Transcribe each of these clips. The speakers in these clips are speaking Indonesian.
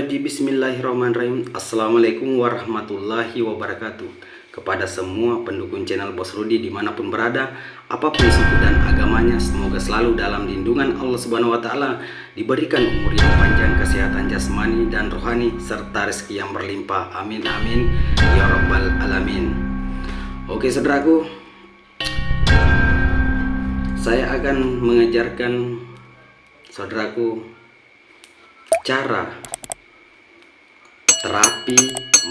A'udzubillahi Bismillahirrahmanirrahim. Assalamualaikum warahmatullahi wabarakatuh. Kepada semua pendukung channel Bos Rudi dimanapun berada, apapun suku dan agamanya, semoga selalu dalam lindungan Allah Subhanahu wa Ta'ala, diberikan umur yang panjang, kesehatan jasmani dan rohani, serta rezeki yang berlimpah. Amin amin ya rabbal alamin. Oke saudaraku, saya akan mengajarkan saudaraku cara terapi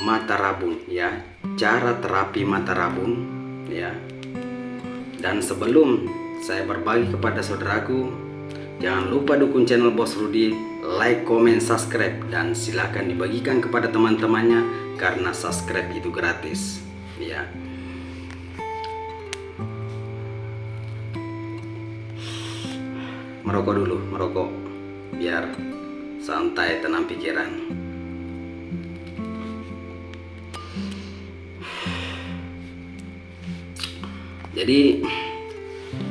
mata rabun, ya, cara terapi mata rabun, ya. Dan sebelum saya berbagi kepada saudaraku, jangan lupa dukung channel Bos Rudi, like, comment, subscribe, dan silakan dibagikan kepada teman-temannya karena subscribe itu gratis, ya. Merokok dulu, merokok biar santai, tenang pikiran. Jadi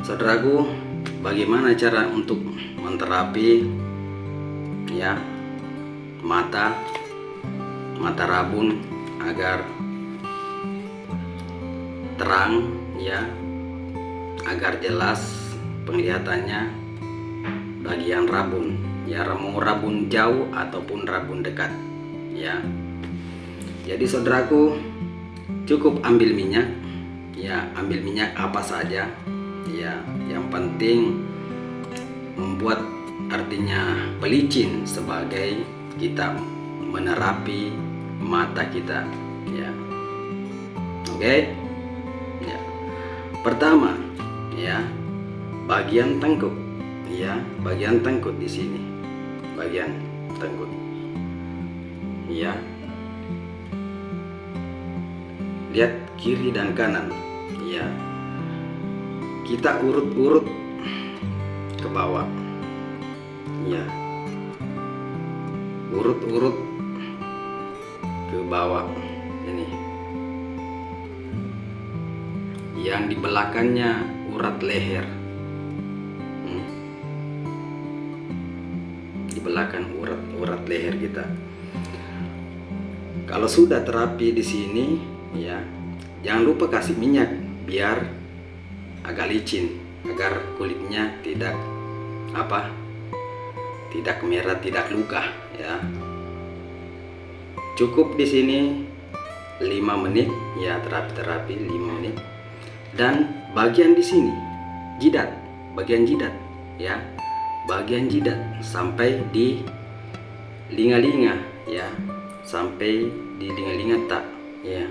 saudaraku, bagaimana cara untuk menterapi, ya, mata rabun agar terang, ya, agar jelas penglihatannya bagian rabun, ya, mau rabun jauh ataupun rabun dekat, ya. Jadi saudaraku, cukup ambil minyak, ya, ambil minyak apa saja, ya, yang penting membuat, artinya pelicin, sebagai kita menerapi mata kita, ya. Oke, ya. Pertama, ya, bagian tengkuk, ya, bagian tengkuk di sini, bagian tengkuk, ya. Lihat kiri dan kanan, ya. Kita urut-urut ke bawah, ya, urut-urut ke bawah ini. Yang di belakangnya urat leher, di belakang urat leher kita. Kalau sudah terapi di sini, ya, jangan lupa kasih minyak biar agak licin, agar kulitnya tidak tidak merah, tidak luka, ya. Cukup di sini 5 menit, ya, terapi 5 menit. Dan bagian di sini jidat, bagian jidat, ya, bagian jidat sampai di linga-linga, ya, sampai di linga-linga tak, ya,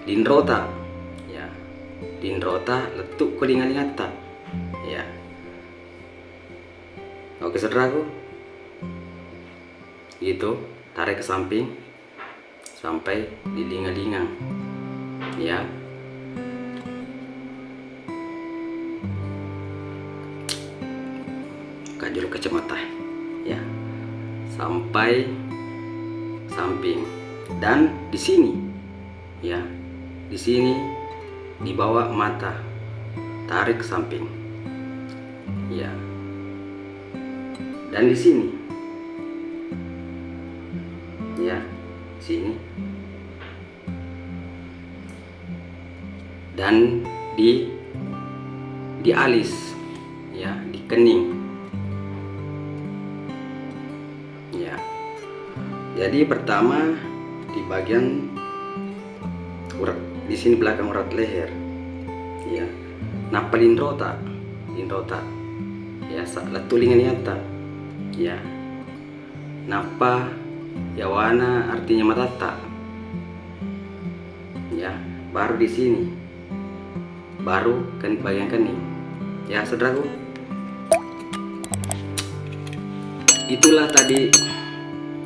dindrota, ya, dindrota letuk ke linga-linga tak, ya. Oke saudaraku, gitu, tarik ke samping sampai di linga-linga, ya. Kajul kacamata, ya, sampai samping. Dan di sini, ya, di sini di bawah mata, tarik ke samping, ya. Dan di sini, ya, sini. Dan di alis, ya, di kening, ya. Jadi pertama di bagian urat di sini belakang urat leher, ya, napa lindrota, ya, letulingan nyata, ya, napa yawana, artinya matata, ya. Baru di sini, baru kan bagian kening, ya saudaraku. Itulah tadi,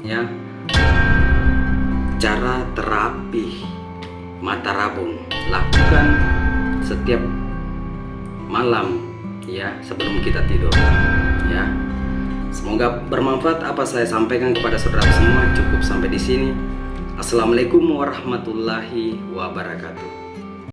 ya, cara terapi mata rabun. Lakukan setiap malam, ya, sebelum kita tidur, ya. Semoga bermanfaat apa saya sampaikan kepada saudara semua. Cukup sampai di sini. Assalamualaikum warahmatullahi wabarakatuh.